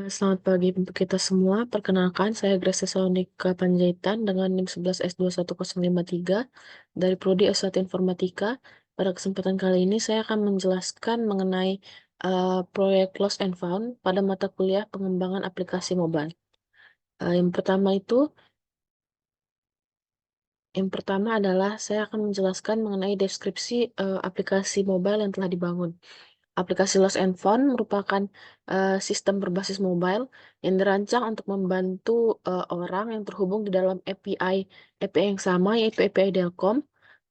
Selamat pagi untuk kita semua. Perkenalkan, saya Gracia Saunika Panjaitan dengan NIM 11S21053 dari Prodi S1 Informatika. Pada kesempatan kali ini saya akan menjelaskan mengenai proyek Lost and Found pada mata kuliah pengembangan aplikasi mobile. Yang pertama adalah saya akan menjelaskan mengenai deskripsi aplikasi mobile yang telah dibangun. Aplikasi Lost and Found merupakan sistem berbasis mobile yang dirancang untuk membantu orang yang terhubung di dalam API yang sama, yaitu API Delcom,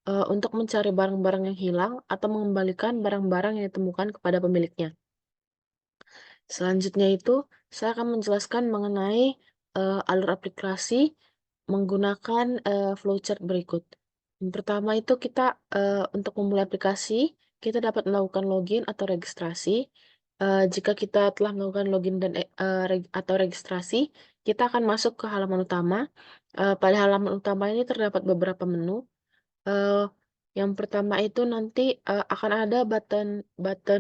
untuk mencari barang-barang yang hilang atau mengembalikan barang-barang yang ditemukan kepada pemiliknya. Selanjutnya itu, saya akan menjelaskan mengenai alur aplikasi menggunakan flowchart berikut. Yang pertama itu kita untuk memulai aplikasi, kita dapat melakukan login atau registrasi. Jika kita telah melakukan login dan atau registrasi, kita akan masuk ke halaman utama. Pada halaman utama ini terdapat beberapa menu. Eh, yang pertama itu nanti akan ada button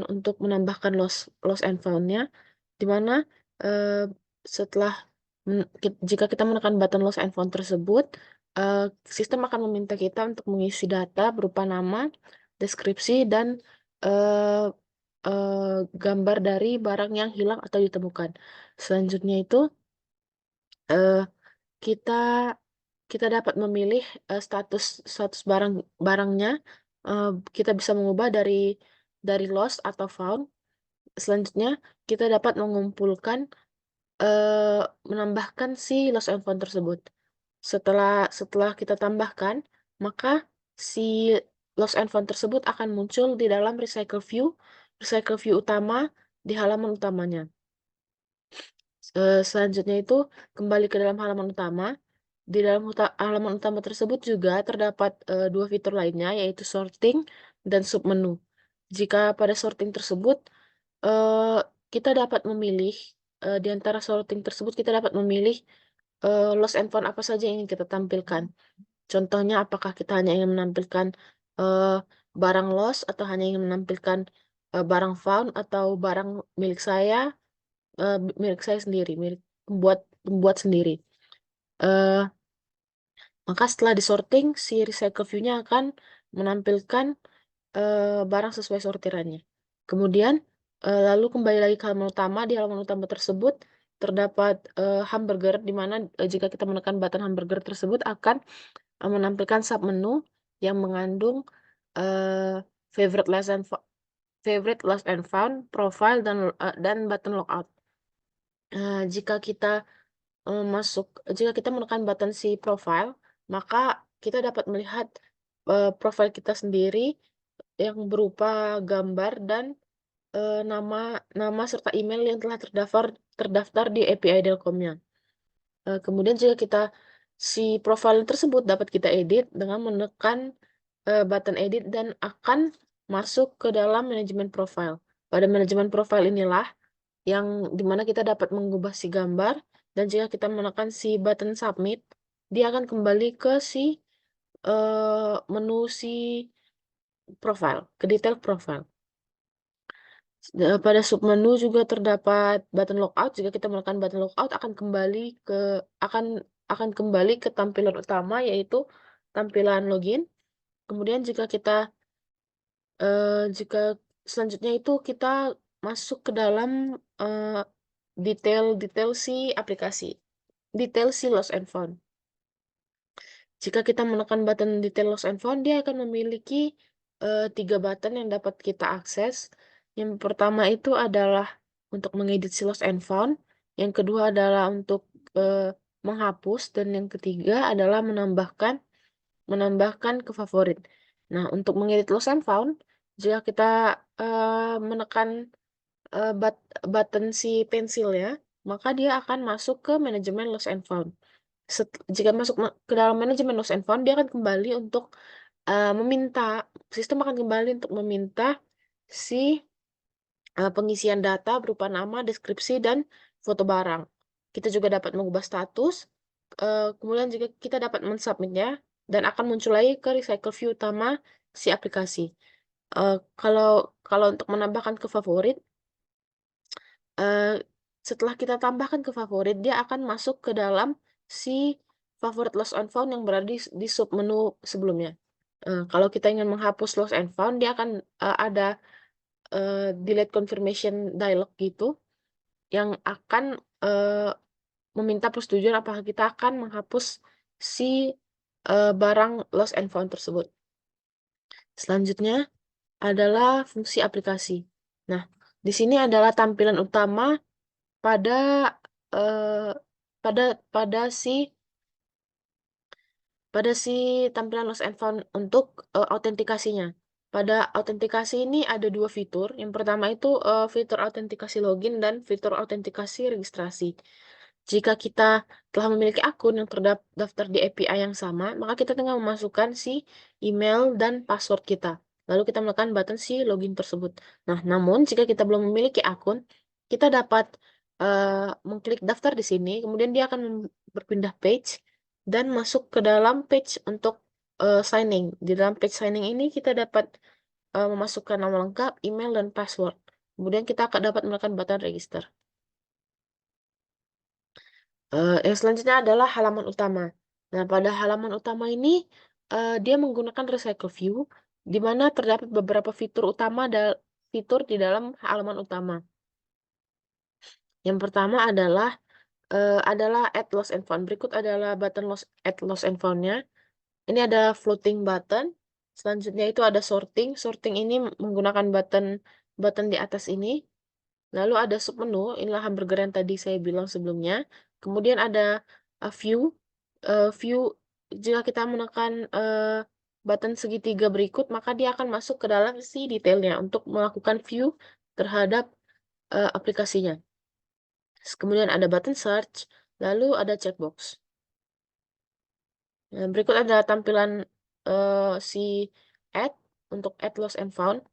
untuk menambahkan lost and found-nya, di mana eh, setelah jika kita menekan button lost and found tersebut, eh, sistem akan meminta kita untuk mengisi data berupa nama, deskripsi, dan eh, gambar dari barang yang hilang atau ditemukan. Selanjutnya itu eh, kita kita dapat memilih status status barangnya. Eh, kita bisa mengubah dari lost atau found. Selanjutnya kita dapat eh, menambahkan si lost and found tersebut. Setelah kita tambahkan, maka si lost and found tersebut akan muncul di dalam recycle view utama di halaman utamanya. Selanjutnya itu kembali ke dalam halaman utama. Di dalam halaman utama tersebut juga terdapat dua fitur lainnya, yaitu sorting dan submenu. Jika pada sorting tersebut, eh, kita dapat memilih, di antara sorting tersebut kita dapat memilih lost and found apa saja yang ingin kita tampilkan. Contohnya, apakah kita hanya ingin menampilkan eh, barang lost, atau hanya ingin menampilkan barang found, atau barang milik saya, milik saya sendiri, milik pembuat sendiri. Eh, Maka setelah disorting, si recycle view-nya akan menampilkan barang sesuai sortirannya. Kemudian, lalu kembali lagi ke halaman utama. Di halaman utama tersebut terdapat hamburger, di mana jika kita menekan button hamburger tersebut akan menampilkan submenu yang mengandung eh, favorite last and favorite lost and found, profile, dan button logout. Jika kita jika kita menekan button si profile, maka kita dapat melihat profil kita sendiri yang berupa gambar dan nama nama serta email yang telah terdaftar di API Delcom-nya. Kemudian jika si profil tersebut dapat kita edit dengan menekan button edit, dan akan masuk ke dalam manajemen profile. Pada manajemen profile inilah yang dimana kita dapat mengubah si gambar, dan jika kita menekan si button submit, dia akan kembali ke si menu si profile, ke detail profile. Pada submenu juga terdapat button logout. Jika kita menekan button logout, akan akan kembali ke tampilan utama, yaitu tampilan login. Kemudian jika selanjutnya itu kita masuk ke dalam eh, detail si aplikasi, detail si lost and found. Jika kita menekan button detail lost and found, dia akan memiliki 3 button yang dapat kita akses. Yang pertama itu adalah untuk mengedit si lost and found, yang kedua adalah untuk menghapus, dan yang ketiga adalah menambahkan ke favorit. Nah, untuk mengedit lost and found, jika kita menekan button si pensil ya, maka dia akan masuk ke manajemen lost and found. Jika masuk ke dalam manajemen lost and found, dia akan kembali untuk meminta, sistem akan kembali untuk meminta si pengisian data berupa nama, deskripsi, dan foto barang. Kita juga dapat mengubah status, kemudian juga kita dapat mensubmitnya, dan akan muncul lagi ke recycle view utama si aplikasi. Kalau kalau untuk menambahkan ke favorit, eh, setelah kita tambahkan ke favorit, dia akan masuk ke dalam si favorit lost and found yang berada di submenu sebelumnya. Kalau kita ingin menghapus lost and found, dia akan ada delete confirmation dialog gitu yang akan meminta persetujuan apakah kita akan menghapus si barang lost and found tersebut. Selanjutnya adalah fungsi aplikasi. Nah, di sini adalah tampilan utama pada eh, pada pada si pada si tampilan lost and found untuk autentikasinya. Pada autentikasi ini ada dua fitur. Yang pertama itu fitur autentikasi login dan fitur autentikasi registrasi. Jika kita telah memiliki akun yang terdaftar di API yang sama, maka kita tinggal memasukkan si email dan password kita. Lalu kita menekan button si login tersebut. Nah, namun jika kita belum memiliki akun, kita dapat mengklik daftar di sini, kemudian dia akan berpindah page dan masuk ke dalam page untuk signing. Di dalam page signing ini kita dapat memasukkan nama lengkap, email, dan password. Kemudian kita akan dapat menekan button register. Yang selanjutnya adalah halaman utama. Nah, pada halaman utama ini dia menggunakan recycle view, di mana terdapat beberapa fitur utama fitur di dalam halaman utama. Yang pertama adalah add lost and found. Berikut adalah button add lost and found-nya. Ini ada floating button. Selanjutnya itu ada sorting. Sorting ini menggunakan button di atas ini. Lalu ada submenu, inilah hamburger yang tadi saya bilang sebelumnya. Kemudian ada view. View, jika kita menekan button segitiga berikut, maka dia akan masuk ke dalam si detailnya untuk melakukan view terhadap aplikasinya. Kemudian ada button search, lalu ada checkbox. Nah, berikut ada tampilan si add untuk add lost and found.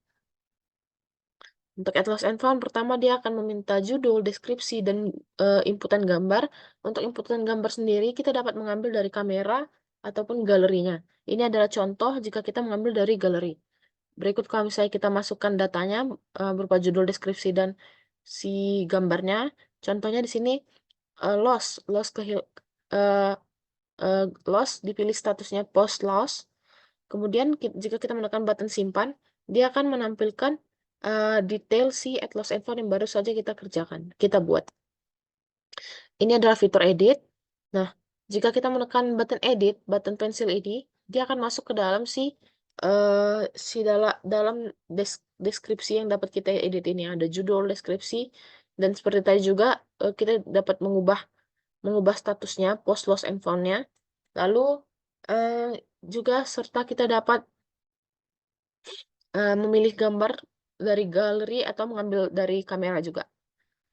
Untuk add lost and found, pertama dia akan meminta judul, deskripsi, dan inputan gambar. Untuk inputan gambar sendiri, kita dapat mengambil dari kamera ataupun galerinya. Ini adalah contoh jika kita mengambil dari galeri. Berikut kalau misalnya kita masukkan datanya berupa judul, deskripsi, dan si gambarnya. Contohnya di sini lost dipilih statusnya post lost. Kemudian jika kita menekan button simpan, dia akan menampilkan detail si add lost and found yang baru saja kita buat. Ini adalah fitur edit. Nah, jika kita menekan button edit, button pensil ini, dia akan masuk ke dalam dalam deskripsi yang dapat kita edit ini. Ada judul, deskripsi, dan seperti tadi juga kita dapat mengubah statusnya, post lost and found-nya. Lalu juga serta kita dapat memilih gambar dari galeri atau mengambil dari kamera juga.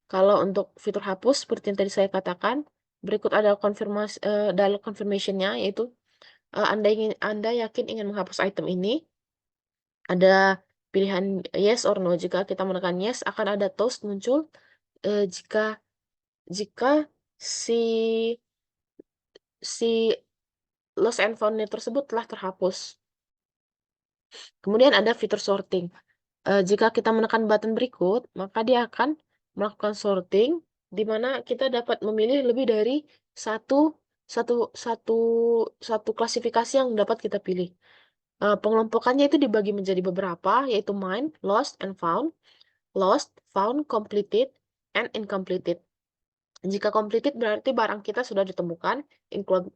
Kalau untuk fitur hapus, seperti yang tadi saya katakan, berikut ada dialog confirmation-nya, yaitu Anda yakin ingin menghapus item ini. Ada pilihan yes or no. Jika kita menekan yes, akan ada toast muncul jika si lost and found tersebut telah terhapus. Kemudian ada fitur sorting. Jika kita menekan button berikut, maka dia akan melakukan sorting, di mana kita dapat memilih lebih dari satu satu satu satu klasifikasi yang dapat kita pilih. Pengelompokannya itu dibagi menjadi beberapa, yaitu mine, lost, found, completed, and incompleted. Jika completed berarti barang kita sudah ditemukan,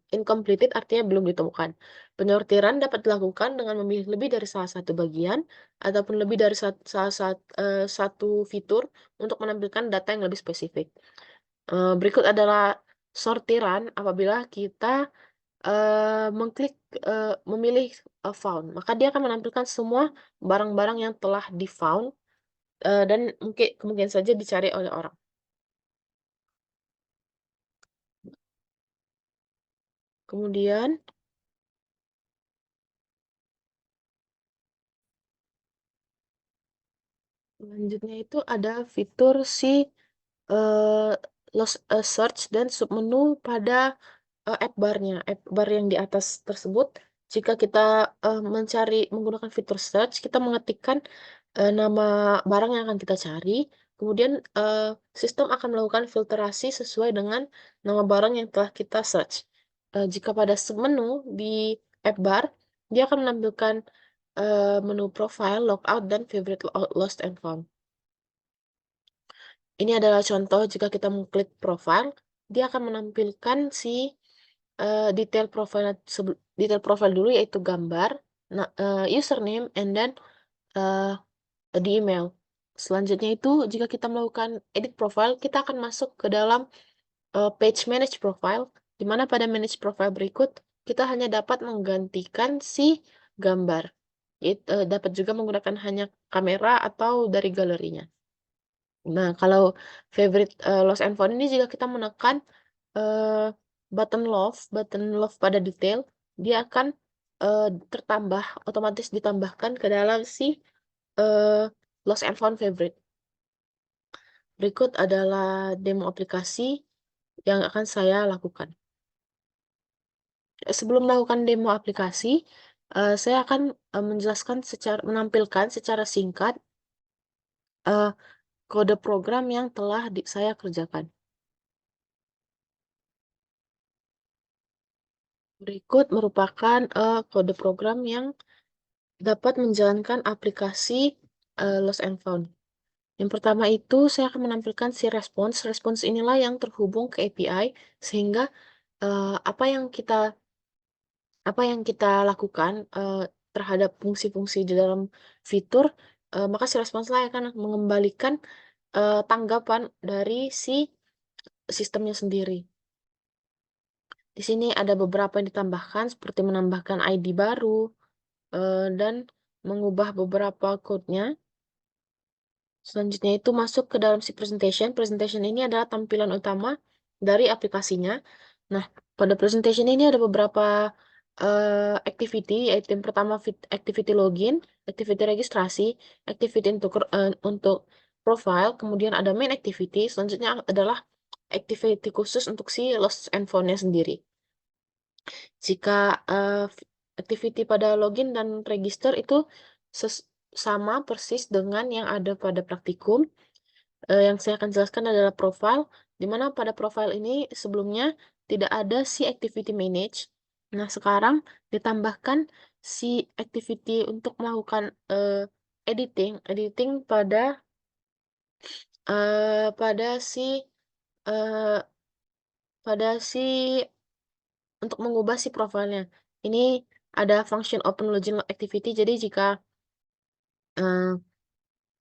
incompleted artinya belum ditemukan. Penyortiran dapat dilakukan dengan memilih lebih dari salah satu bagian ataupun lebih dari satu fitur untuk menampilkan data yang lebih spesifik. Berikut adalah sortiran apabila kita memilih found, maka dia akan menampilkan semua barang-barang yang telah di found dan kemungkinan saja dicari oleh orang. Kemudian selanjutnya itu ada fitur si search dan submenu pada app bar-nya. App bar yang di atas tersebut, jika kita menggunakan fitur search, kita mengetikkan nama barang yang akan kita cari, Kemudian sistem akan melakukan filterasi sesuai dengan nama barang yang telah kita search. Jika pada submenu di app bar, dia akan menampilkan menu profile, logout, dan favorite lost and found. Ini adalah contoh jika kita mengklik profile, dia akan menampilkan si detail profile dulu, yaitu gambar, username, and then uh, di email. Selanjutnya itu jika kita melakukan edit profile, kita akan masuk ke dalam page manage profile, di mana pada manage profile berikut kita hanya dapat menggantikan si gambar. Dapat juga menggunakan hanya kamera atau dari galerinya. Nah, kalau favorite lost and found ini jika kita menekan uh, button love pada detail, dia akan tertambah, otomatis ditambahkan ke dalam si uh, lost and found favorite. Berikut adalah demo aplikasi yang akan saya lakukan. Sebelum melakukan demo aplikasi, saya akan menampilkan secara singkat uh, kode program yang telah saya kerjakan. Berikut merupakan kode program yang dapat menjalankan aplikasi Lost and Found. Yang pertama itu saya akan menampilkan si response. Response inilah yang terhubung ke API sehingga uh, apa yang kita apa yang kita lakukan terhadap fungsi-fungsi di dalam fitur, maka si response lah akan mengembalikan tanggapan dari si sistemnya sendiri. Di sini ada beberapa yang ditambahkan, seperti menambahkan ID baru dan mengubah beberapa code-nya. Selanjutnya itu masuk ke dalam si presentation. Presentation ini adalah tampilan utama dari aplikasinya. Nah, pada presentation ini ada beberapa activity, yaitu yang pertama activity login, activity registrasi, activity untuk profile, kemudian ada main activity, selanjutnya adalah activity khusus untuk si lost and found-nya sendiri. Jika activity pada login dan register itu sama persis dengan yang ada pada praktikum, yang saya akan jelaskan adalah profile, di mana pada profile ini sebelumnya tidak ada si activity manage. Nah, sekarang ditambahkan si activity untuk melakukan editing eh, pada si eh, pada si untuk mengubah si profilnya. Ini ada function open login activity. Jadi jika eh,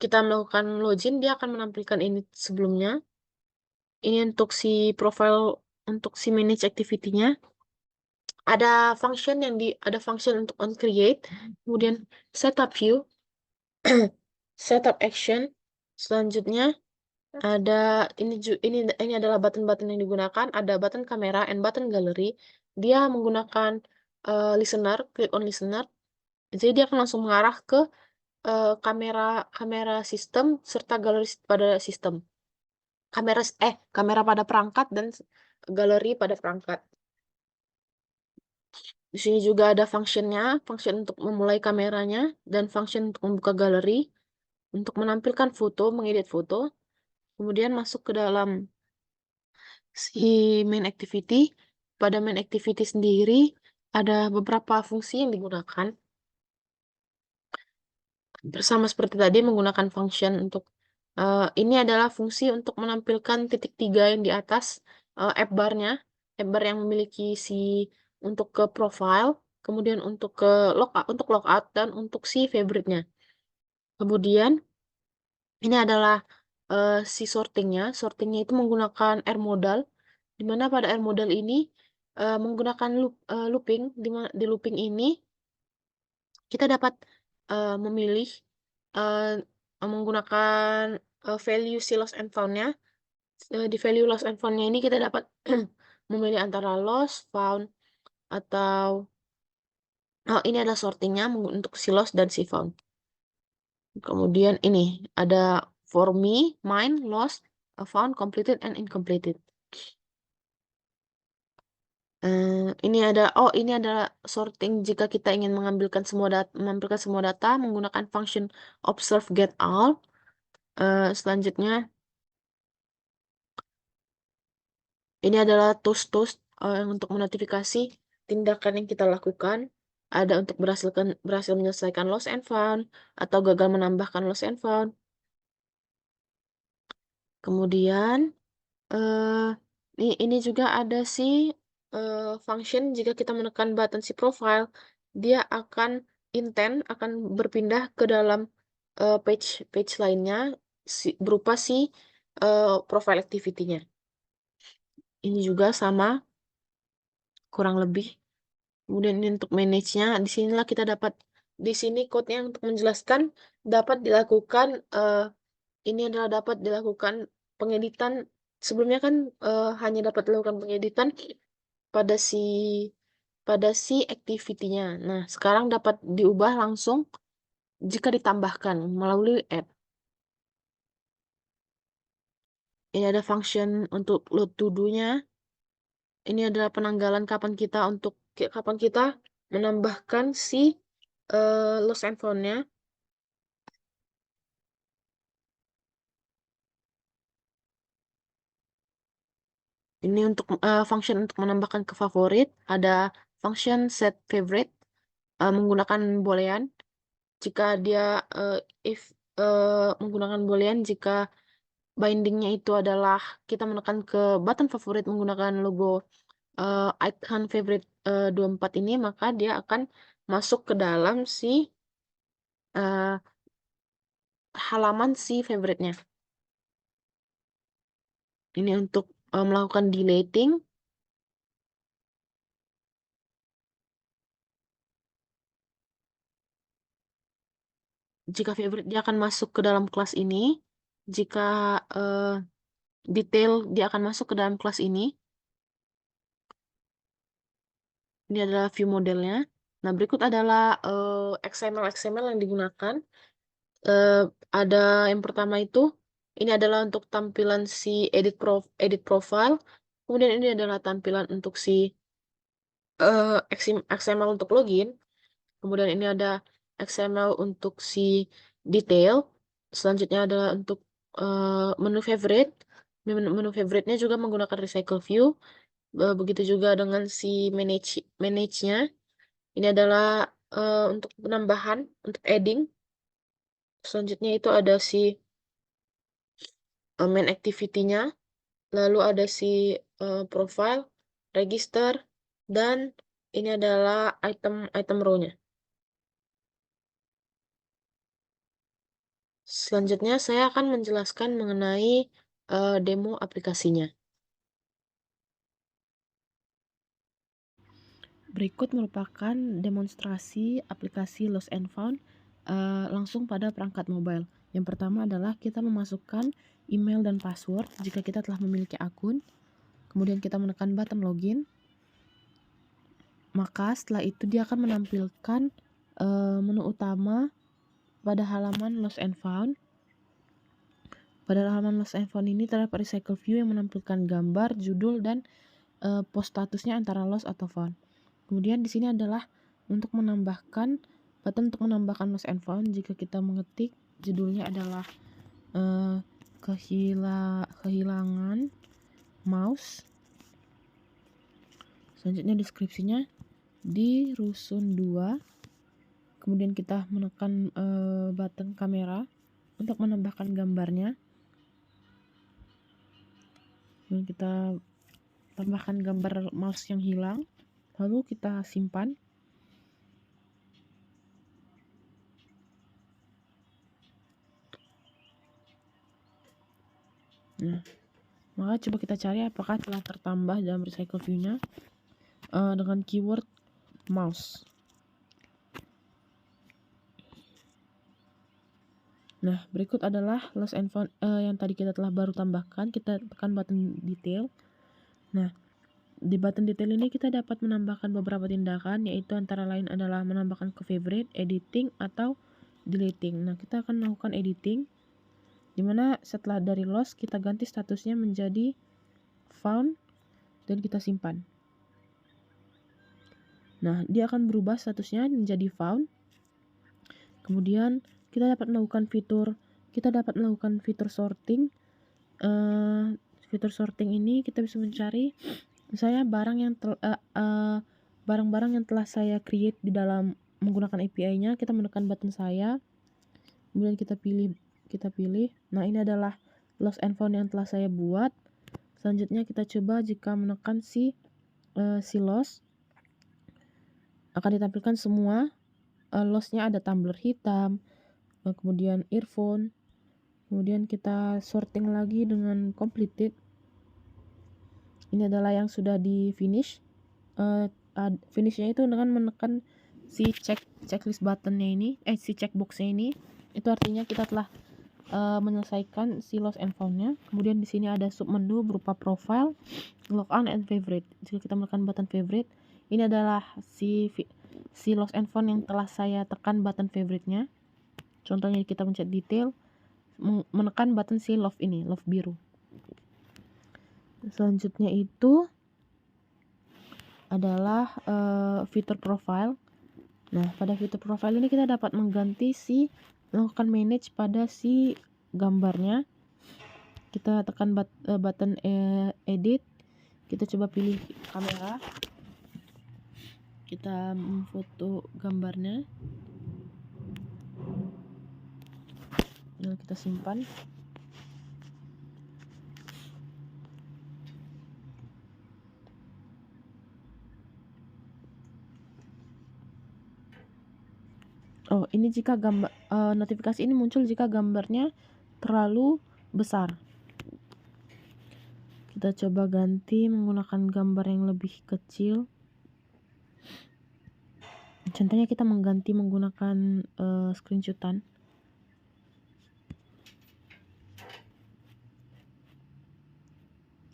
kita melakukan login, dia akan menampilkan ini sebelumnya. Ini untuk si profile, untuk si manage activity-nya. Ada function untuk on create, kemudian setup view, setup action. Selanjutnya ada ini adalah button-button yang digunakan, ada button kamera and button gallery. Dia menggunakan listener, click on listener. Jadi dia akan langsung mengarah ke kamera kamera sistem serta galeri pada sistem. Kamera pada perangkat dan galeri pada perangkat. Di sini juga ada functionnya, function untuk memulai kameranya dan function untuk membuka galeri, untuk menampilkan foto, mengedit foto. Kemudian masuk ke dalam si main activity. Pada main activity sendiri ada beberapa fungsi yang digunakan. Bersama seperti tadi menggunakan function untuk ini adalah fungsi untuk menampilkan titik 3 yang di atas app bar-nya, app bar yang memiliki si untuk ke profile, kemudian untuk ke logout dan untuk si favorite-nya. Kemudian ini adalah si sortingnya. Sortingnya itu menggunakan R modal, di mana pada R modal ini menggunakan looping. Di looping ini kita dapat memilih menggunakan value si lost and found-nya. Di value lost and found-nya ini kita dapat memilih antara lost, found, atau ini adalah sortingnya untuk si lost dan si found. Kemudian ini ada for me, mine, lost, found, completed, and incompleted. Ini adalah sorting jika kita ingin mengambilkan semua data, mengampilkan semua data menggunakan function observe get all. Selanjutnya, ini adalah tools-tools untuk menotifikasi tindakan yang kita lakukan. Ada untuk berhasil menyelesaikan lost and found atau gagal menambahkan lost and found. Kemudian eh, ini juga ada function jika kita menekan button si profile, dia akan akan berpindah ke dalam page page lainnya berupa profile activity-nya. Ini juga sama kurang lebih. Kemudian ini untuk manage-nya, di sini code-nya untuk menjelaskan dapat dilakukan ini adalah dapat dilakukan pengeditan. Sebelumnya kan hanya dapat dilakukan pengeditan pada si activity-nya. Nah, sekarang dapat diubah langsung jika ditambahkan melalui add. Ini ada function untuk load to do-nya. Ini adalah penanggalan kapan kita menambahkan lost and found-nya. Ini untuk function untuk menambahkan ke favorit. Ada function set favorite menggunakan boolean. Jika dia if menggunakan boolean jika bindingnya itu adalah kita menekan ke button favorit menggunakan logo icon favorite 24 ini, maka dia akan masuk ke dalam uh, halaman favorite-nya. Ini untuk melakukan deleting. Jika favorite dia akan masuk ke dalam kelas ini. Jika detail dia akan masuk ke dalam kelas ini. Ini adalah view modelnya. Nah, berikut adalah XML yang digunakan. Eh, ada yang pertama itu, ini adalah untuk tampilan edit profile. Kemudian ini adalah tampilan untuk XML untuk login. Kemudian ini ada XML untuk detail. Selanjutnya adalah untuk menu favorite. Menu favorite-nya juga menggunakan recycle view. Begitu juga dengan manage-nya. Ini adalah untuk penambahan, untuk adding. Selanjutnya itu ada main activity-nya. Lalu ada profile, register, dan ini adalah item row-nya. Selanjutnya saya akan menjelaskan mengenai demo aplikasinya. Berikut merupakan demonstrasi aplikasi Lost and Found langsung pada perangkat mobile. Yang pertama adalah kita memasukkan email dan password jika kita telah memiliki akun. Kemudian kita menekan button login. Maka setelah itu dia akan menampilkan menu utama pada halaman Lost and Found. Pada halaman Lost and Found ini terdapat recycle view yang menampilkan gambar, judul, dan post statusnya antara lost atau found. Kemudian di sini adalah untuk menambahkan button untuk menambahkan lost and found. Jika kita mengetik judulnya adalah kehilangan mouse. Selanjutnya deskripsinya di rusun 2. Kemudian kita menekan button kamera untuk menambahkan gambarnya. Dan kita tambahkan gambar mouse yang hilang. Lalu kita simpan. Nah, maka coba kita cari apakah telah tertambah dalam recycle view-nya dengan keyword mouse. Nah, berikut adalah lost and found yang tadi kita telah baru tambahkan. Kita tekan button detail. Nah, di button detail ini kita dapat menambahkan beberapa tindakan, yaitu antara lain adalah menambahkan ke favorite, editing, atau deleting. Nah, kita akan melakukan editing, dimana setelah dari lost kita ganti statusnya menjadi found dan kita simpan. Nah, dia akan berubah statusnya menjadi found. Kemudian kita dapat melakukan fitur kita dapat melakukan fitur sorting. Fitur sorting ini kita bisa mencari misalnya barang-barang yang telah saya create di dalam menggunakan API-nya. Kita menekan button saya, kemudian kita pilih. Nah, ini adalah lost and found yang telah saya buat. Selanjutnya kita coba jika menekan si loss, akan ditampilkan semua loss-nya. Ada tumbler hitam, kemudian earphone. Kemudian kita sorting lagi dengan completed. Ini adalah yang sudah di finish. Finishnya itu dengan menekan si checklist buttonnya ini, si checkboxnya ini. Itu artinya kita telah menyelesaikan si lost and found-nya. Kemudian di sini ada submenu berupa profile, logout, and favorite. Jika kita menekan button favorite, ini adalah si lost and found yang telah saya tekan button favorite-nya. Contohnya kita mencet detail, menekan button si love ini, love biru. Selanjutnya itu adalah fitur profile. Nah, pada fitur profile ini kita dapat mengganti melakukan manage pada si gambarnya. Kita tekan button edit. Kita coba pilih kamera. Kita memfoto gambarnya. Lalu kita simpan. Oh, ini jika notifikasi ini muncul jika gambarnya terlalu besar. Kita coba ganti menggunakan gambar yang lebih kecil. Contohnya kita mengganti menggunakan screenshotan.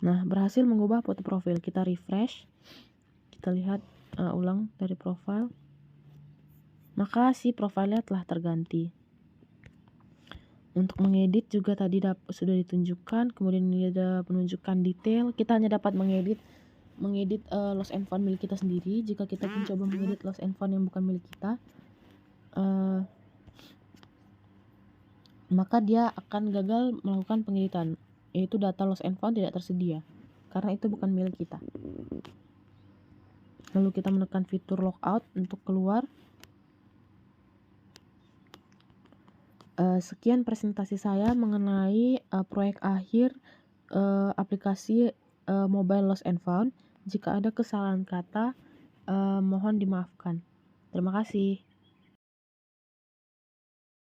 Nah, berhasil mengubah foto profil. Kita refresh. Kita lihat ulang dari profile. Maka si profilnya telah terganti. Untuk mengedit juga tadi sudah ditunjukkan. Kemudian ini ada penunjukan detail. Kita hanya dapat mengedit lost and found milik kita sendiri. Jika kita mencoba mengedit lost and found yang bukan milik kita, maka dia akan gagal melakukan pengeditan, yaitu data lost and found tidak tersedia karena itu bukan milik kita. Lalu kita menekan fitur logout untuk keluar. Sekian presentasi saya mengenai proyek akhir aplikasi mobile lost and found. Jika ada kesalahan kata, mohon dimaafkan. Terima kasih.